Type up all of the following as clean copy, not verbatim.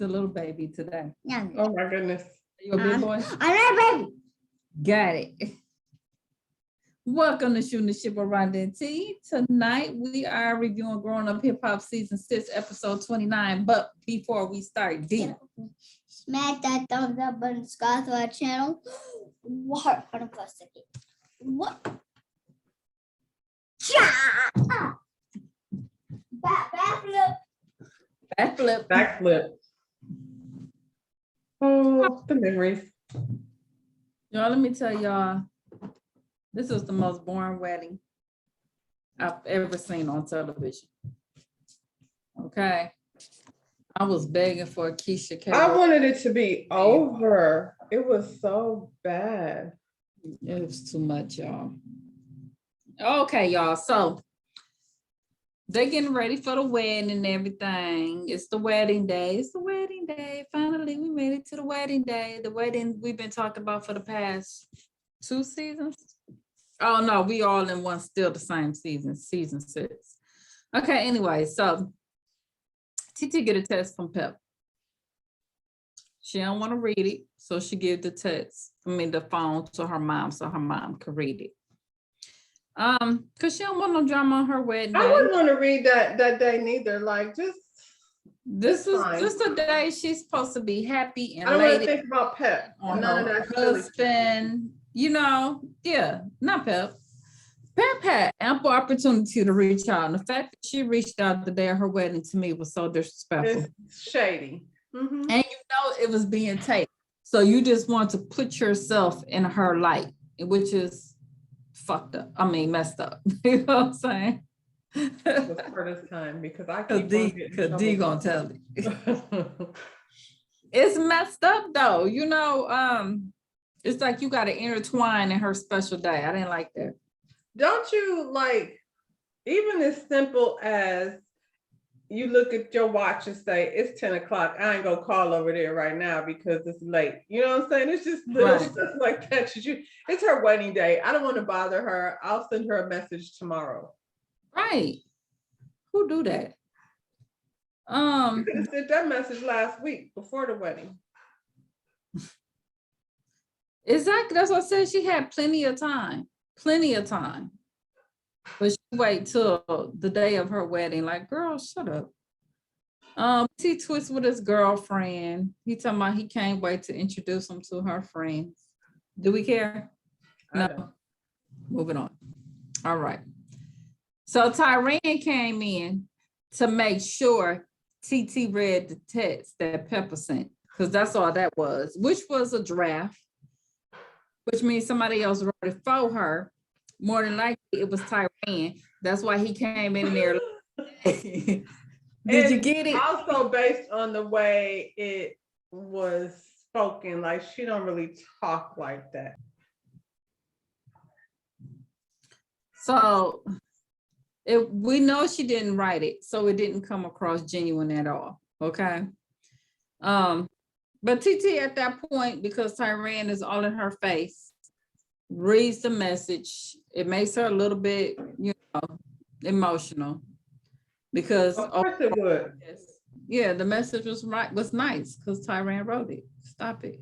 a little baby today. Yeah. Oh my goodness. Are you a big boy? I'm not a baby. Got it. Welcome to Shooting the Ship with Rhonda and T. Tonight we are reviewing Growing Up Hip Hop Season 6, Episode 29. But before we start deep, Smack that thumbs up button, subscribe to our channel. What? Hold on for a second. What? Backflip. backflip. Backflip. Oh, the memories. Y'all, let me tell y'all, this was the most boring wedding I've ever seen on television. Okay. I was begging for a Keisha K. I wanted it to be over. It was so bad. It was too much, y'all. Okay, y'all. So they're getting ready for the wedding and everything. It's the wedding day. It's the wedding day. Finally, we made it to the wedding day. The wedding we've been talking about for the past 2 seasons. Oh no, we all in one, still the same season, season 6. Okay, anyway, so TT get a text from Pep. She don't want to read it, so she gave the the phone to her mom so her mom could read it. Because she don't want no drama on her wedding day. I wouldn't want to read that day neither. Like, just This is fine. just a day she's supposed to be happy and I don't want to elated think about Pep. on None of her that silly husband. You know, yeah, not Pep. Pep had ample opportunity to reach out. And the fact that she reached out the day of her wedding to me was so disrespectful. It's shady. Mm-hmm. And you know it was being taped. So you just want to put yourself in her light, which is fucked up. I mean, messed up. You know what I'm saying? For this time, because I keep Cause D gonna tell you. It's messed up though. You know, it's like you gotta intertwine in her special day. I didn't like that. Don't you like, even as simple as you look at your watch and say, it's 10 o'clock. I ain't gonna call over there right now because it's late. You know what I'm saying? It's just little stuff like that. It's her wedding day. I don't want to bother her. I'll send her a message tomorrow. Right. Who do that? You could have sent that message last week before the wedding. Exactly. That's what I said. She had plenty of time. Plenty of time. But she wait till the day of her wedding. Like, girl, shut up. T Twist with his girlfriend. He talking about he can't wait to introduce him to her friends. Do we care? No. Moving on. All right. So Tyran came in to make sure TT read the text that Pepper sent, because that's all that was, which was a draft, which means somebody else wrote it for her. More than likely, it was Tyran. That's why he came in there. Did you get it? Also based on the way it was spoken, like she don't really talk like that. So we know she didn't write it, so it didn't come across genuine at all. Okay. But TT at that point, because Tyran is all in her face, reads the message. It makes her a little bit, emotional. Because Of course it would. Yeah, the message was nice because Tyran wrote it. Stop it.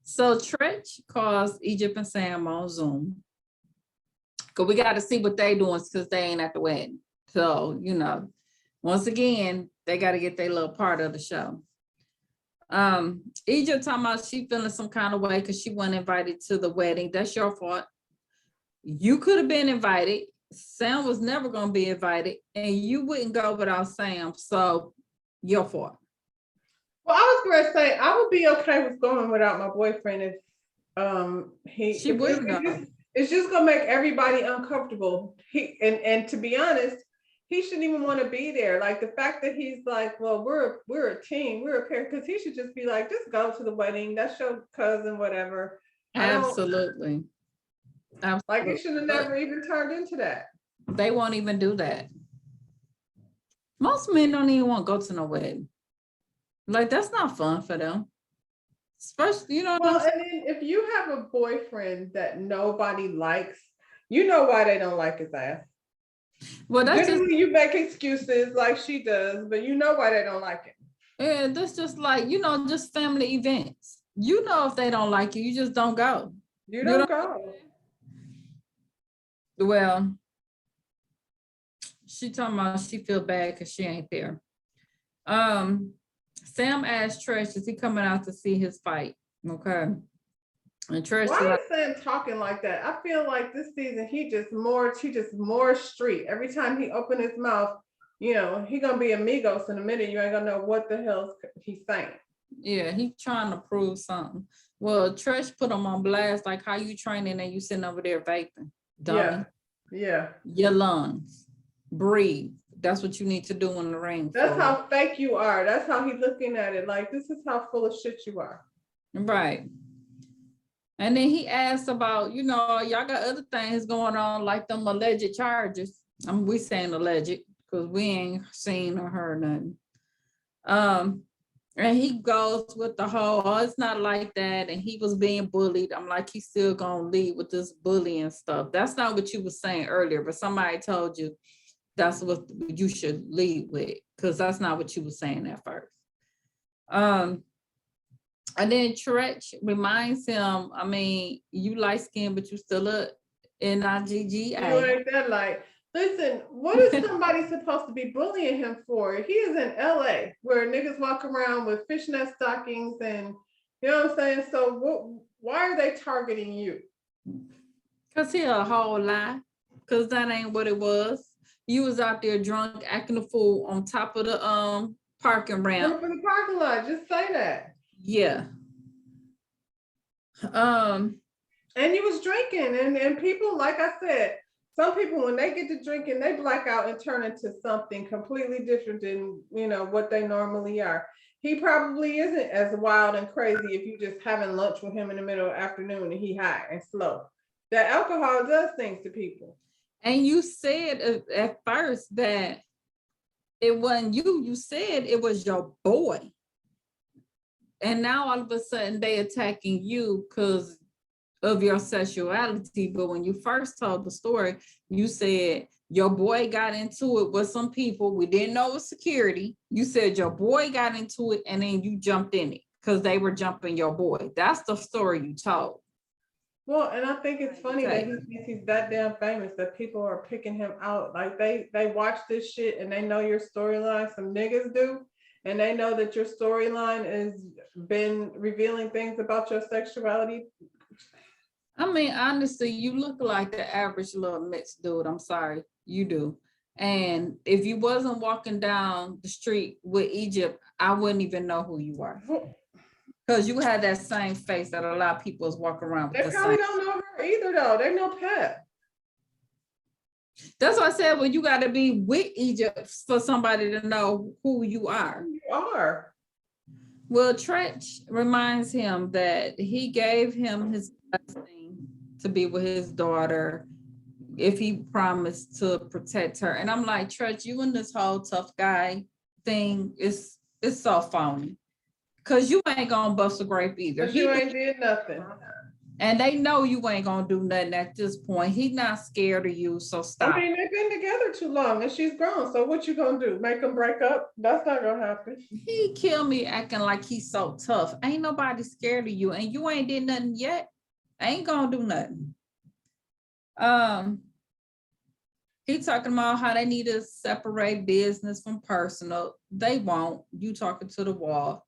So Tretch calls Egypt and Sam on Zoom. Because we got to see what they doing because they ain't at the wedding. So, once again, they got to get their little part of the show. Egypt talking about she feeling some kind of way because she wasn't invited to the wedding. That's your fault. You could have been invited. Sam was never going to be invited, and you wouldn't go without Sam. So, your fault. Well, I was going to say I would be okay with going without my boyfriend if She wouldn't go. It's just gonna make everybody uncomfortable. And to be honest, he shouldn't even want to be there. Like the fact that he's like, well, we're a team, we're a pair, because he should just be like, just go to the wedding. That's your cousin, whatever. Absolutely. Like it should have never even turned into that. They won't even do that. Most men don't even want to go to no wedding. Like that's not fun for them. Especially, Well, and then if you have a boyfriend that nobody likes, you know why they don't like his ass. Well, that's just Generally, you make excuses like she does, but you know why they don't like it. yeah, that's just like, just family events. If they don't like you, you just don't go. You You don't know, go. well, she talking about she feel bad because she ain't there. Sam asked Trish, is he coming out to see his fight? Okay. And Trish Why like, is Sam talking like that? I feel like this season she just more street. Every time he open his mouth, he gonna be amigos in a minute. You ain't gonna know what the hell he's saying. yeah, he trying to prove something. Well, Trish put him on blast, like how you training and you sitting over there vaping, dummy. Yeah. Your lungs, breathe. That's what you need to do in the ring. That's how fake you are. That's how he's looking at it. Like, this is how full of shit you are. Right. And then he asked about, y'all got other things going on, like them alleged charges. We saying alleged because we ain't seen or heard nothing. And he goes with the whole, oh, it's not like that. And he was being bullied. I'm like, he's still gonna lead with this bullying stuff. That's not what you were saying earlier, but somebody told you that's what you should lead with, because that's not what you were saying at first. And then Tretch reminds him, I mean, you light skinned, but you still a NIGGA. You ain't that like, listen, what is somebody supposed to be bullying him for? He is in LA where niggas walk around with fishnet stockings and, you know what I'm saying? So why are they targeting you? Because he a whole lie, because that ain't what it was. You was out there drunk, acting a fool on top of the parking ramp. From the parking lot, just say that. Yeah. And you was drinking, and people, like I said, some people when they get to drinking, they black out and turn into something completely different than what they normally are. He probably isn't as wild and crazy if you just having lunch with him in the middle of the afternoon and he high and slow. That alcohol does things to people. And you said at first that it wasn't you. You said it was your boy. And now all of a sudden they attacking you because of your sexuality. But when you first told the story, you said your boy got into it with some people. We didn't know it was security. You said your boy got into it and then you jumped in it because they were jumping your boy. That's the story you told. Well, and I think it's funny that he's that damn famous that people are picking him out. Like they watch this shit and they know your storyline. Some niggas do. And they know that your storyline has been revealing things about your sexuality. I mean, honestly, you look like the average little mixed dude. I'm sorry, you do. And if you wasn't walking down the street with Egypt, I wouldn't even know who you are. Because you had that same face that a lot of people is walking around with. They probably don't know her either, though. They know Pep. That's why I said, well, you got to be with Egypt for somebody to know who you are. You are. Well, Tretch reminds him that he gave him his blessing to be with his daughter if he promised to protect her. And I'm like, Tretch, you and this whole tough guy thing is so phony. Because you ain't gonna bust a grape either. You ain't did nothing. And they know you ain't gonna do nothing at this point. He's not scared of you, so stop. I mean, they've been together too long and she's grown. So what you gonna do? Make them break up? That's not gonna happen. He killed me acting like he's so tough. Ain't nobody scared of you, and you ain't did nothing yet. Ain't gonna do nothing. He talking about how they need to separate business from personal. They won't. You talking to the wall.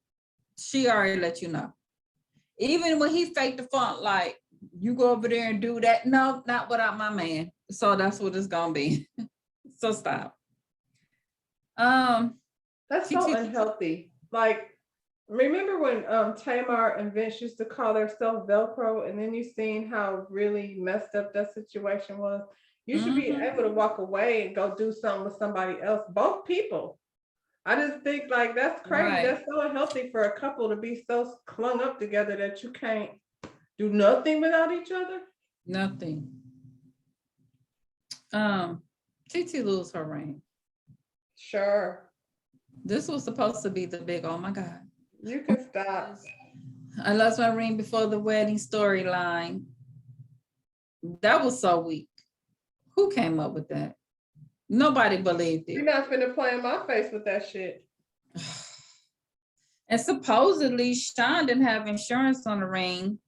She already let you know. Even when he faked the funk, like, you go over there and do that. No, not without my man. So that's what it's gonna be. So stop. That's so unhealthy. Like, remember when Tamar and Vince used to call themselves Velcro, and then you seen how really messed up that situation was? You should be able to walk away and go do something with somebody else. Both people. I just think like that's crazy. Right. That's so unhealthy for a couple to be so clung up together that you can't do nothing without each other. Nothing. TT lose her reign. Sure. This was supposed to be the big, oh my God. You can stop. I lost my ring before the wedding storyline. That was so weak. Who came up with that? Nobody believed You're it. not finna play in my face with that shit. And supposedly Sean didn't have insurance on the ring,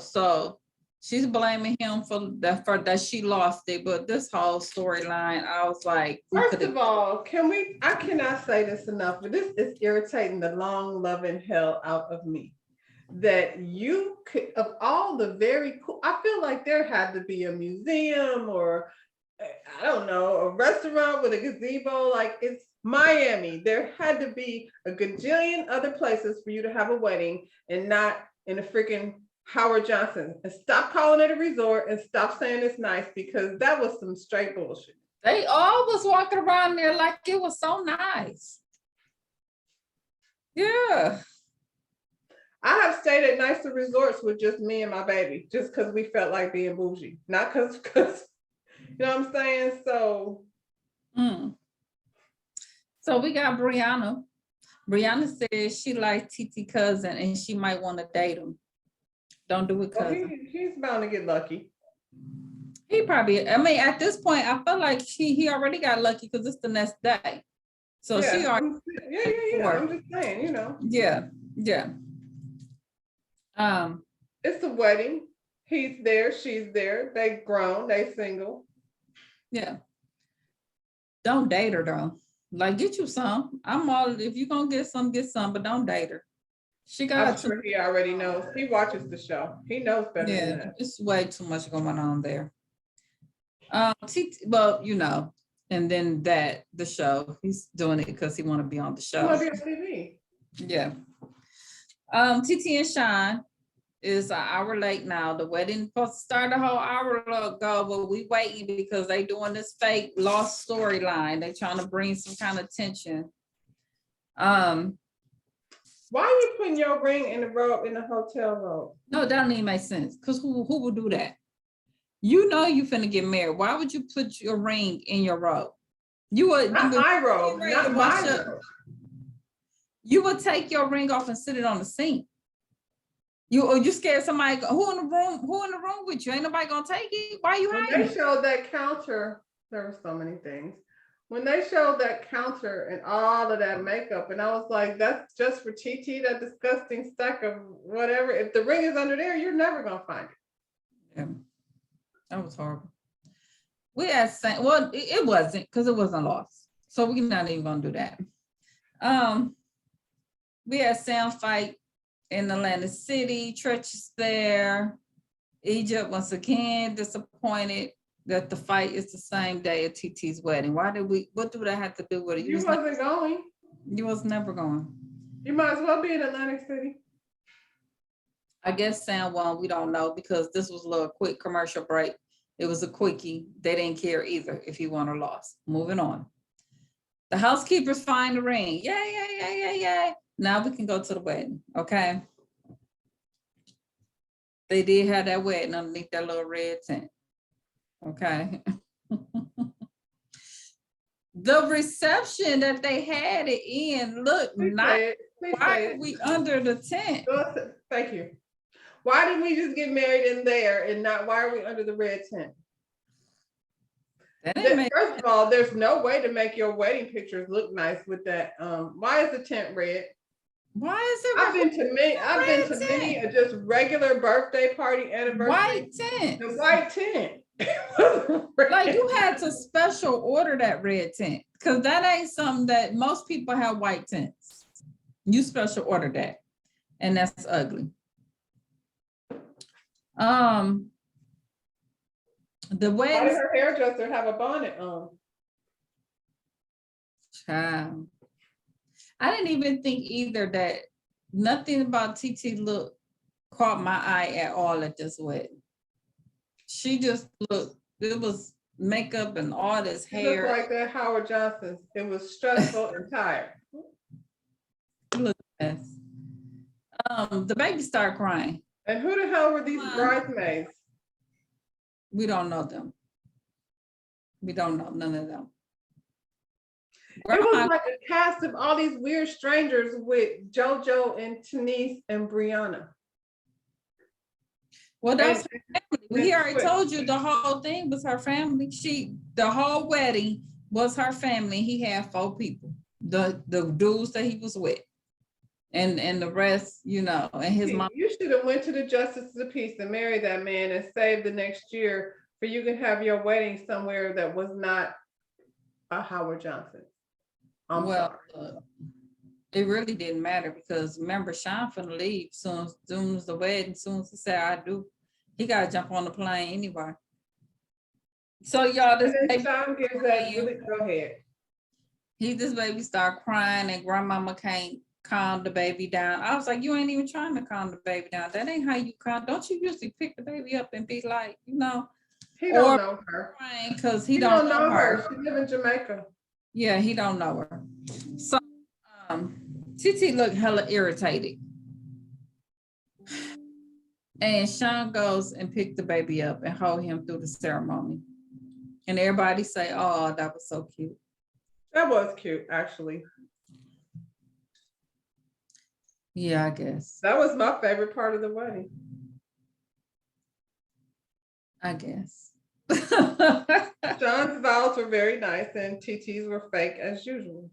so she's blaming him for that she lost it. But this whole storyline, I was like, First of all, I cannot say this enough, but this is irritating the long loving hell out of me. That you could, of all the very cool, I feel like there had to be a museum or I don't know, a restaurant with a gazebo. Like it's Miami. There had to be a gajillion other places for you to have a wedding and not in a freaking Howard Johnson. And stop calling it a resort and stop saying it's nice because that was some straight bullshit. They all was walking around there like it was so nice. Yeah. I have stayed at nicer resorts with just me and my baby, just because we felt like being bougie, not because you know what I'm saying? So So we got Brianna. Brianna says she likes TT cousin and she might want to date him. Don't do it, cousin. He's bound to get lucky. He probably, I mean, at this point, I feel like he already got lucky because it's the next day. So yeah, she already. Yeah. I'm just saying, Yeah. It's a wedding. He's there, she's there. They grown, they single. Yeah. Don't date her though. Like, get you some. I'm all, if you're gonna get some, but don't date her. She got. I'm sure he already knows. He watches the show. He knows better than that. It's way too much going on there. Well, and then the show, he's doing it because he want to be on the show. He want to be on TV. Yeah. TT and Sean is an hour late now. The wedding supposed to start a whole hour ago, but we waiting because they doing this fake lost storyline. They trying to bring some kind of tension. Why are you putting your ring in the robe in the hotel robe? No, that don't even make sense. Because who would do that? You know you finna get married. Why would you put your ring in your robe? Not my robe, not my robe. You would take your ring off and sit it on the sink. You scared somebody? Who in the room with you? Ain't nobody gonna take it. Why you hiding? When they showed that counter, there were so many things. When they showed that counter and all of that makeup, and I was like, that's just for TT, that disgusting stack of whatever. If the ring is under there, you're never gonna find it. Yeah, that was horrible. We had well, it wasn't because it wasn't lost, so we're not even gonna do that. We had Sam fight in Atlantic City. Church is there. Egypt once again disappointed that the fight is the same day of TT's wedding. What do that have to do with it? You wasn't going. You was never going. You might as well be in Atlantic City. I guess Sam won. We don't know because this was a little quick commercial break. It was a quickie. They didn't care either if he won or lost. Moving on. The housekeepers find the ring. Yay. Now we can go to the wedding, okay? They did have that wedding underneath that little red tent, okay? The reception that they had it in, look, why are we under the tent? Thank you. Why did we just get married in there and not, why are we under the red tent? First of all, there's no way to make your wedding pictures look nice with that. Why is the tent red? Why is it? I've been to many just regular birthday party anniversary. White tent. The white tent. Like you had to special order that red tent because that ain't something that most people have white tents. You special order that, and that's ugly. The way. Why did her hairdresser have a bonnet on? Child. I didn't even think either that nothing about TT look caught my eye at all at this wedding. She just looked, it was makeup and all this hair. It looked like that Howard Johnson. It was stressful and tired. Look at this. The baby started crying. And who the hell were these bridesmaids? We don't know them. We don't know none of them. It was like a cast of all these weird strangers with JoJo and Denise and Brianna. Well, that's her family. We already told you the whole thing was her family. The whole wedding was her family. He had 4 people. The dudes that he was with. And the rest, you know, and his mom. You should have went to the justices of peace and married that man and saved the next year for you can have your wedding somewhere that was not a Howard Johnson. I'm Well, sorry. It really didn't matter because remember, Sean finna leave soon as the wedding, soon as he said I do, he gotta jump on the plane anyway. So y'all, this And then baby, Sean gives that really, go ahead. this baby start crying and grandmama can't calm the baby down. I was like, you ain't even trying to calm the baby down. That ain't how you calm. Don't you usually pick the baby up and be like, you know, He don't know her. crying because he He don't don't know her. her. She live in Jamaica. Yeah, he don't know her. So TT looked hella irritated. And Sean goes and pick the baby up and hold him through the ceremony. And everybody say, oh, that was so cute. That was cute, actually. Yeah, I guess. That was my favorite part of the wedding. I guess. John's vows were very nice and TT's were fake as usual.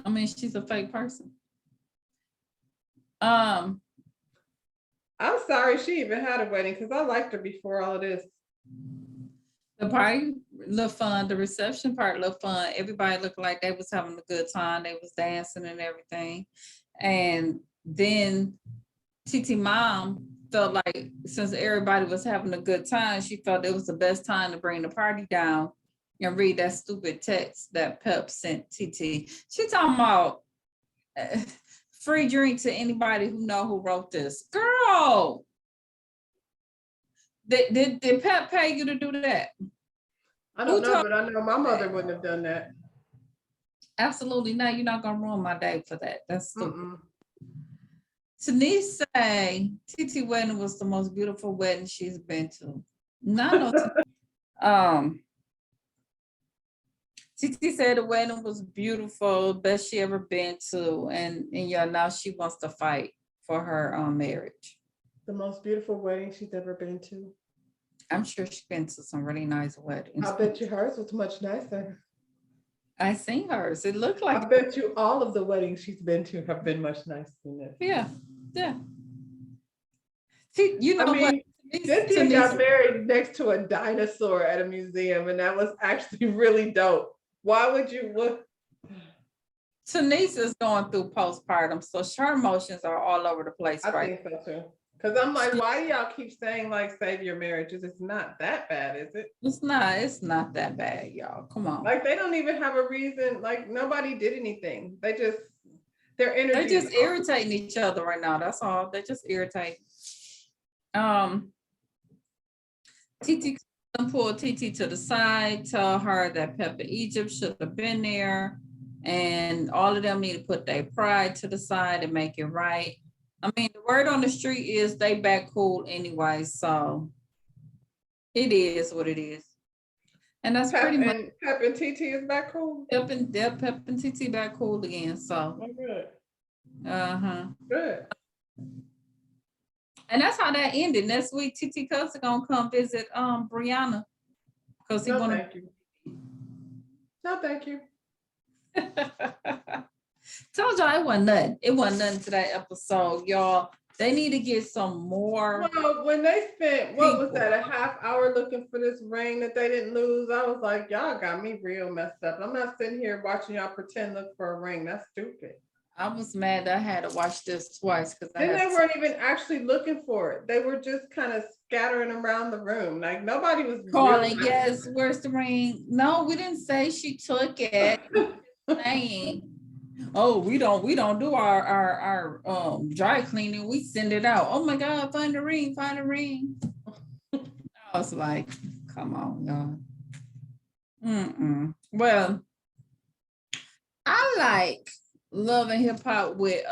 I mean, she's a fake person. I'm sorry she even had a wedding because I liked her before all of this. The party looked fun. The reception part looked fun. Everybody looked like they was having a good time. They was dancing and everything. And then TT mom felt like since everybody was having a good time, she felt it was the best time to bring the party down and read that stupid text that Pep sent TT. She talking about free drink to anybody who know who wrote this. Girl, did Pep pay you to do that? I don't know, but I know my mother wouldn't have done that. Absolutely not. You're not gonna ruin my day for that. That's stupid. Mm-mm. Denise say TT wedding was the most beautiful wedding she's been to. No, TT said the wedding was beautiful, best she ever been to, and yeah, now she wants to fight for her marriage. The most beautiful wedding she's ever been to. I'm sure she's been to some really nice weddings. I bet you hers was much nicer. I seen hers. It looked like I bet you all of the weddings she's been to have been much nicer than this. Yeah. See, you know what? Cynthia got married next to a dinosaur at a museum, and that was actually really dope. Why would you look? Denise is going through postpartum, so her emotions are all over the place. I think so too. Because I'm like, why do y'all keep saying like save your marriages? It's not that bad, is it? It's not that bad, y'all. Come on. Like they don't even have a reason, like nobody did anything. Their energy. They're just irritating each other right now. That's all. They're just irritating. TT pulled TT to the side, tell her that Pepper Egypt should have been there. And all of them need to put their pride to the side and make it right. I mean, the word on the street is they back cool anyway, so it is what it is. And that's pretty much. Pep and TT is back cool? Pep and TT back cool again, so. Oh, good. Good. And that's how that ended. Next week, TT Cups are gonna come visit Brianna. Because he wanna. Thank you. No, thank you. Told y'all it wasn't nothing. It wasn't nothing to that episode, y'all. They need to get some more. Well, when they spent, what was that, a half hour looking for this ring that they didn't lose, I was like, y'all got me real messed up. I'm not sitting here watching y'all pretend look for a ring. That's stupid. I was mad that I had to watch this twice because they weren't even actually looking for it. They were just kind of scattering around the room. Like nobody was calling, yes, where's the ring? No, we didn't say she took it. Saying, oh, we don't do our dry cleaning. We send it out. Oh my God, find the ring. I was like, come on, y'all. Well, I like Love and Hip Hop with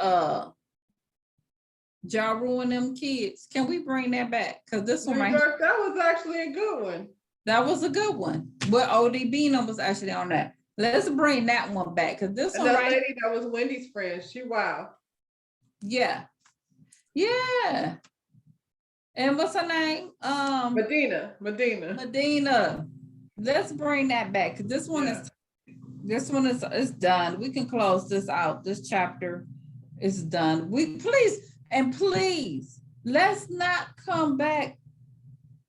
Ja Rule and them kids. Can we bring that back? Because this one right here, that was actually a good one. That was a good one. But ODB was actually on that. Let's bring that one back because this one right. Lady that was Wendy's friend. She wow. Yeah. And what's her name? Medina. Let's bring that back because this one is This one is done. We can close this out. This chapter is done. Please, let's not come back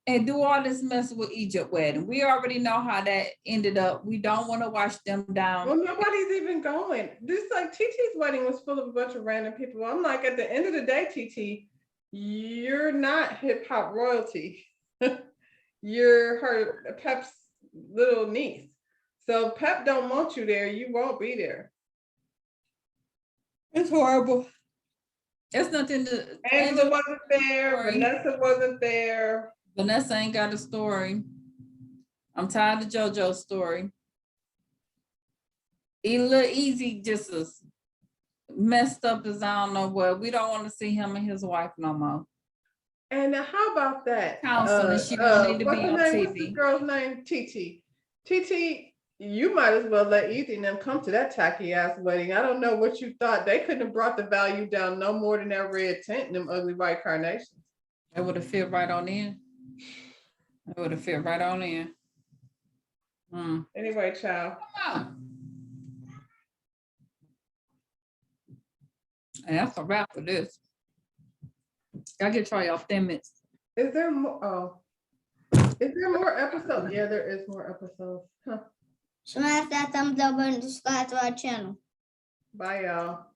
and do all this mess with Egypt wedding. We already know how that ended up. We don't want to wash them down. Well, nobody's even going. This like TT's wedding was full of a bunch of random people. I'm like, at the end of the day, TT, you're not hip hop royalty. You're her Pep's little niece. So if Pep don't want you there, you won't be there. It's horrible. It's nothing to. Angela wasn't there. Sorry. Vanessa wasn't there. Vanessa ain't got a story. I'm tired of JoJo's story. Lil Easy just as messed up as I don't know what. We don't want to see him and his wife no more. And how about that? Counseling, she don't need to be on What's TV. this girl's name? TT. TT, you might as well let Easy and them come to that tacky ass wedding. I don't know what you thought. They couldn't have brought the value down no more than that red tent and them ugly white carnations. It would have fit right on in. It would have fit right on in. Anyway, child. And that's a wrap for this. I can try off 10 minutes. Is there more? Oh, is there more episodes? Yeah, there is more episodes. Huh. Smash that thumbs up and subscribe to our channel. Bye, y'all.